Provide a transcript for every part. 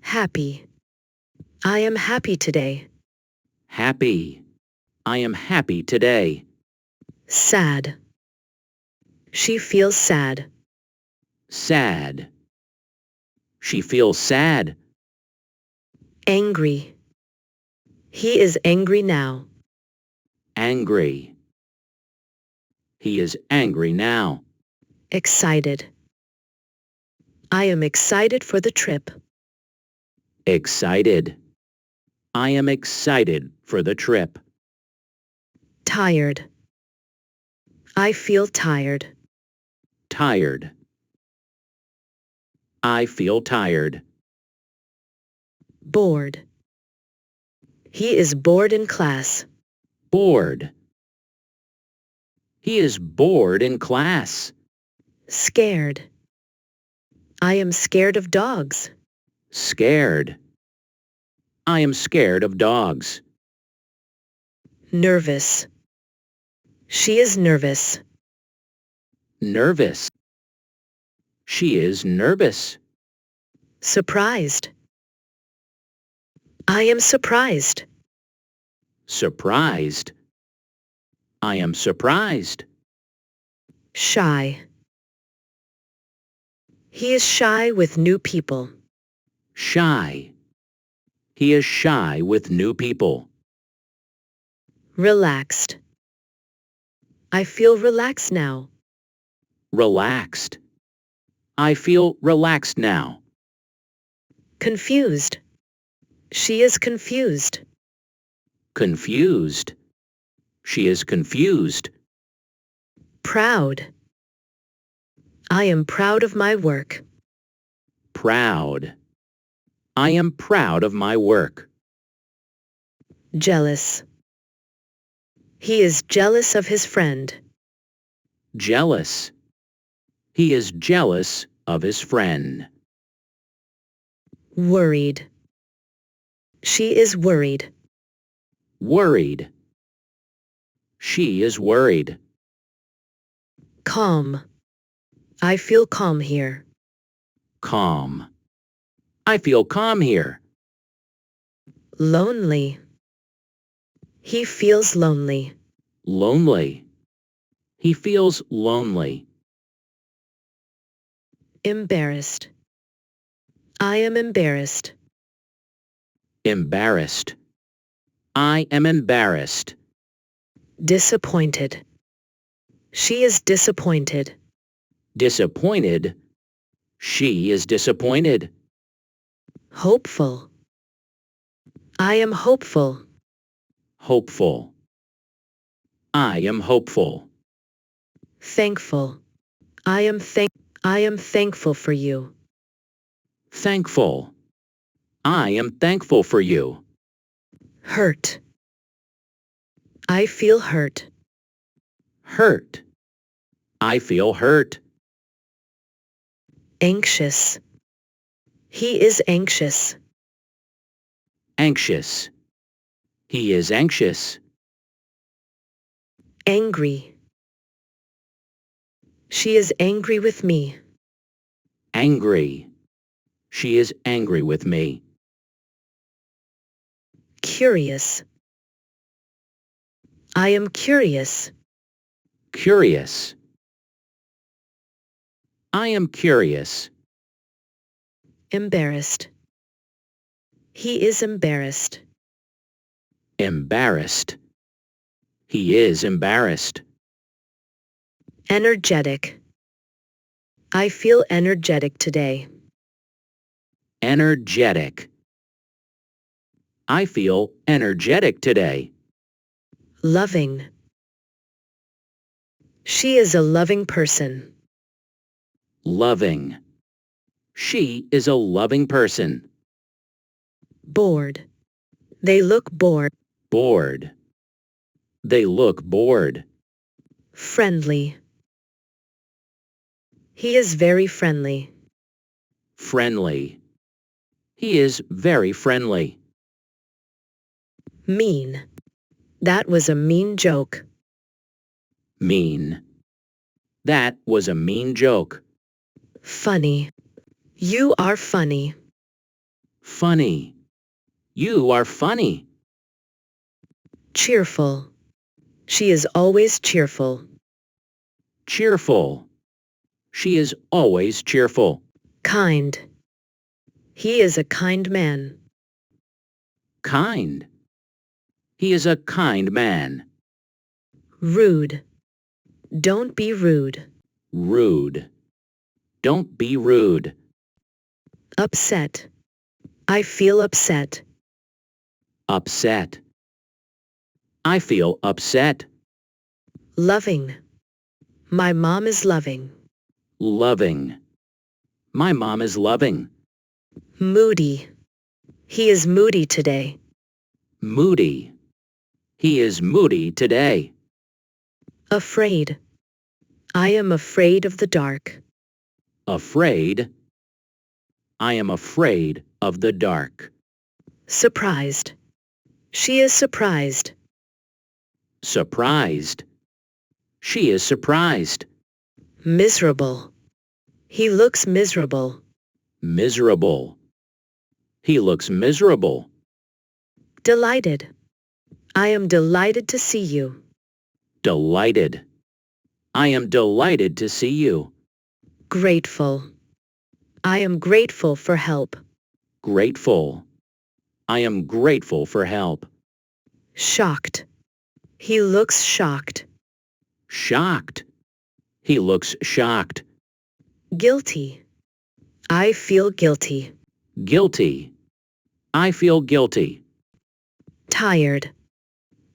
Happy. I am happy today. Happy. I am happy today. Sad. She feels sad. Sad. She feels sad. Angry. He is angry now. Angry. He is angry now. Excited. I am excited for the trip. Excited. I am excited for the trip. Tired. I feel tired. Tired. I feel tired. Bored. He is bored in class. Bored. He is bored in class. Scared. I am scared of dogs. Scared. I am scared of dogs. Nervous. She is nervous. Nervous. She is nervous. Surprised. I am surprised. Surprised. I am surprised. Shy. He is shy with new people. Shy. He is shy with new people. Relaxed. I feel relaxed now. Relaxed. I feel relaxed now. Confused. She is confused. Confused. She is confused. Proud. I am proud of my work. Proud. I am proud of my work. Jealous. He is jealous of his friend. Jealous. He is jealous of his friend. Worried. She is worried. Worried. She is worried. Calm. I feel calm here. Calm. I feel calm here. Lonely. He feels lonely. Lonely. He feels lonely. Embarrassed. I am embarrassed. Embarrassed. I am embarrassed. Disappointed. She is disappointed. Disappointed. She is disappointed. Hopeful. I am hopeful. Hopeful. I am hopeful. Thankful. I am thankful for you. Thankful. I am thankful for you. Hurt. I feel hurt. Hurt. I feel hurt. Anxious. He is anxious. Anxious. He is anxious. Angry. She is angry with me. Angry. She is angry with me. Curious. I am curious. Curious. I am curious. Embarrassed. He is embarrassed. Embarrassed. He is embarrassed. Energetic. I feel energetic today. Energetic. I feel energetic today. Loving. She is a loving person. Loving. She is a loving person. Bored. They look bored. Bored. They look bored. Friendly. He is very friendly. Friendly. He is very friendly. Mean. That was a mean joke. Mean. That was a mean joke. Funny. You are funny. Funny. You are funny. Cheerful. She is always cheerful. Cheerful. She is always cheerful. Kind. He is a kind man. Kind. He is a kind man. Rude. Don't be rude. Rude. Don't be rude. Upset. I feel upset. Upset. I feel upset. Loving. My mom is loving. Loving. My mom is loving. Moody. He is moody today. Moody. He is moody today. Afraid. I am afraid of the dark. Afraid. I am afraid of the dark. Surprised. She is surprised. Surprised. She is surprised. Miserable. He looks miserable. Miserable. He looks miserable. Delighted. I am delighted to see you. Delighted. I am delighted to see you. Grateful. I am grateful for help. Grateful. I am grateful for help. Shocked. He looks shocked. Shocked. He looks shocked. Guilty. I feel guilty. Guilty. I feel guilty. Tired.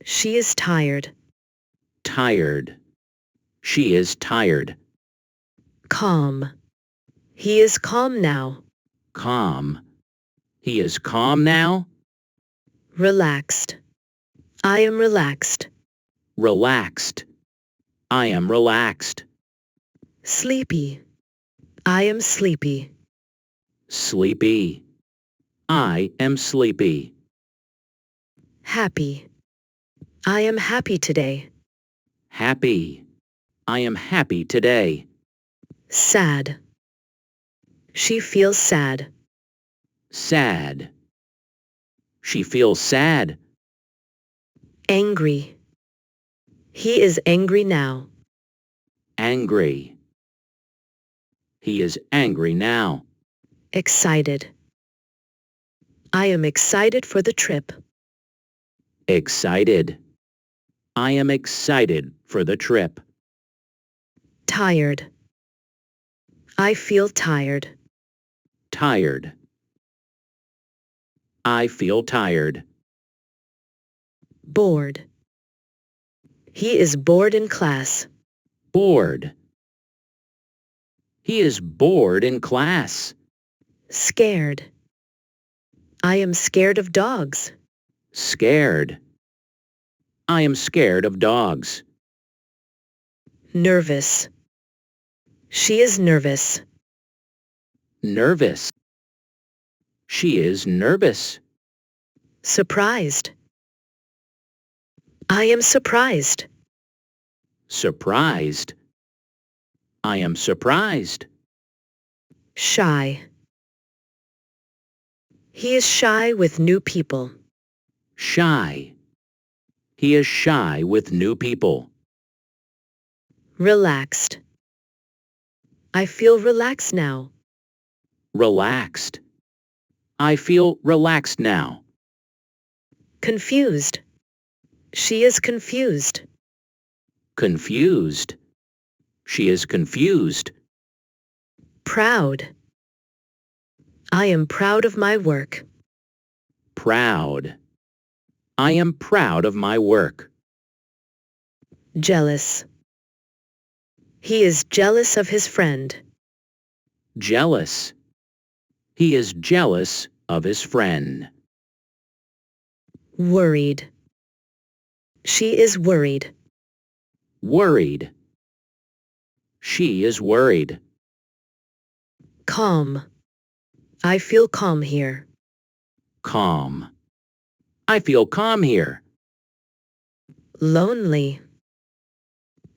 She is tired. Tired. She is tired. Calm. He is calm now. Calm. He is calm now. Relaxed. I am relaxed. Relaxed. I am relaxed. Sleepy. I am sleepy. Sleepy. I am sleepy. Happy. I am happy today. Happy. I am happy today. Sad. She feels sad. Sad. She feels sad. Angry. He is angry now. Angry. He is angry now. Excited. I am excited for the trip. Excited. I am excited for the trip. Tired. I feel tired. Tired. I feel tired. Bored. He is bored in class. Bored. He is bored in class. Scared. I am scared of dogs. Scared. I am scared of dogs. Nervous. She is nervous. Nervous. She is nervous. Surprised. I am surprised. Surprised. I am surprised. Shy. He is shy with new people. Shy. He is shy with new people. Relaxed. I feel relaxed now. Relaxed. I feel relaxed now. Confused. She is confused. Confused. She is confused. Proud. I am proud of my work. Proud. I am proud of my work. Jealous. He is jealous of his friend. Jealous. He is jealous of his friend. Worried. She is worried. Worried. She is worried. Calm. I feel calm here. Calm. I feel calm here. Lonely.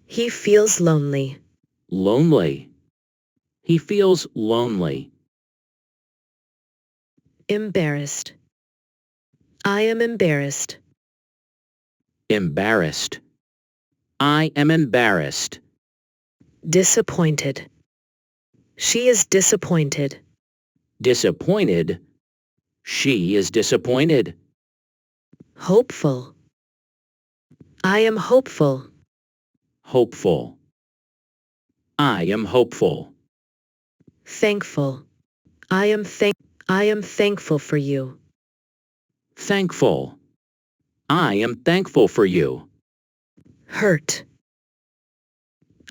He feels lonely. Lonely. He feels lonely. Embarrassed. I am embarrassed. Embarrassed. I am embarrassed. Disappointed. She is disappointed. Disappointed. She is disappointed. Hopeful. I am hopeful. Hopeful. I am hopeful. Thankful. I am thankful for you. Thankful. I am thankful for you. Hurt.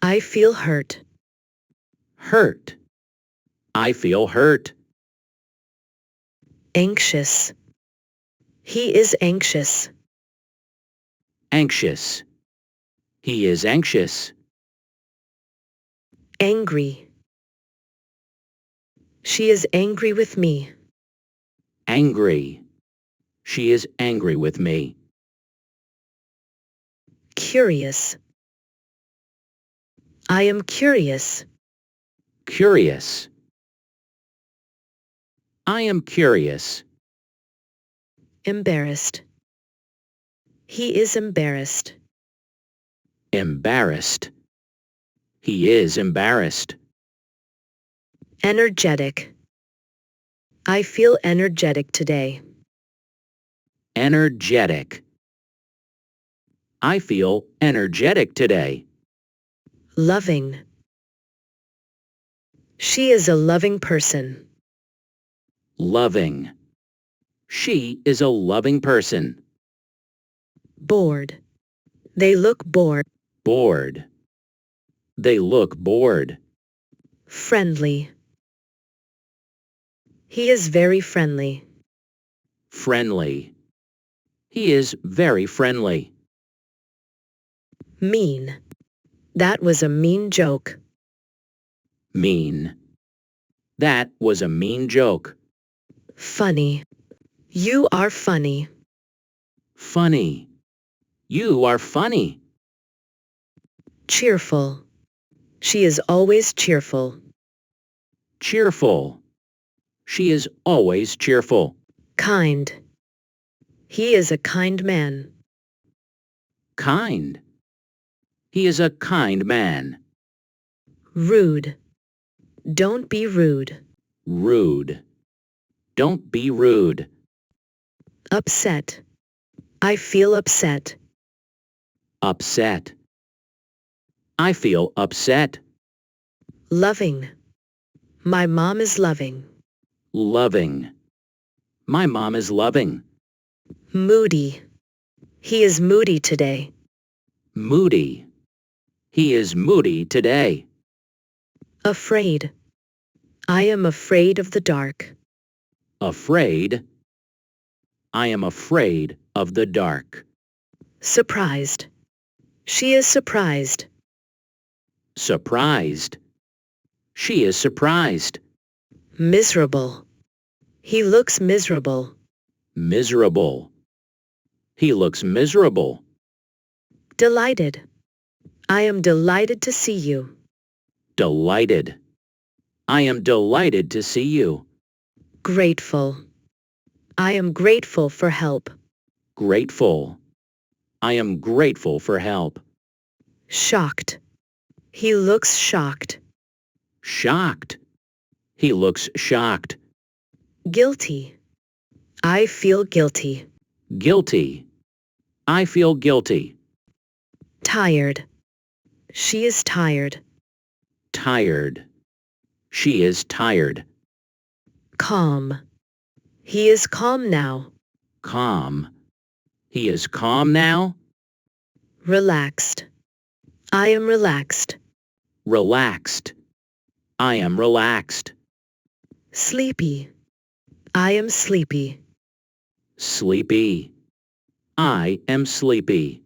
I feel hurt. Hurt. I feel hurt. Anxious. He is anxious. Anxious. He is anxious. Angry. She is angry with me. Angry. She is angry with me. Curious. I am curious. Curious. I am curious. Embarrassed. He is embarrassed. Embarrassed. He is embarrassed. Energetic. I feel energetic today. Energetic. I feel energetic today. Loving. She is a loving person. Loving. She is a loving person. Bored. They look bored. Bored. They look bored. Friendly. He is very friendly. Friendly. He is very friendly. Mean. That was a mean joke. Mean. That was a mean joke. Funny. You are funny. Funny. You are funny. Cheerful. She is always cheerful. Cheerful. She is always cheerful. Kind. He is a kind man. Kind. He is a kind man. Rude. Don't be rude. Rude. Don't be rude. Upset. I feel upset. Upset. I feel upset. Loving. My mom is loving. Loving. My mom is loving. Moody. He is moody today. Moody. He is moody today. Afraid. I am afraid of the dark. Afraid. I am afraid of the dark. Surprised. She is surprised. Surprised. She is surprised. Miserable. He looks miserable. Miserable. He looks miserable. Delighted. I am delighted to see you. Delighted. I am delighted to see you. Grateful. I am grateful for help. Grateful. I am grateful for help. Shocked. He looks shocked. Shocked. He looks shocked. Guilty. I feel guilty. Guilty. I feel guilty. Tired. She is tired. Tired. She is tired. Calm. He is calm now. Calm. He is calm now. Relaxed. I am relaxed. Relaxed. I am relaxed. Sleepy. I am sleepy. Sleepy. I am sleepy.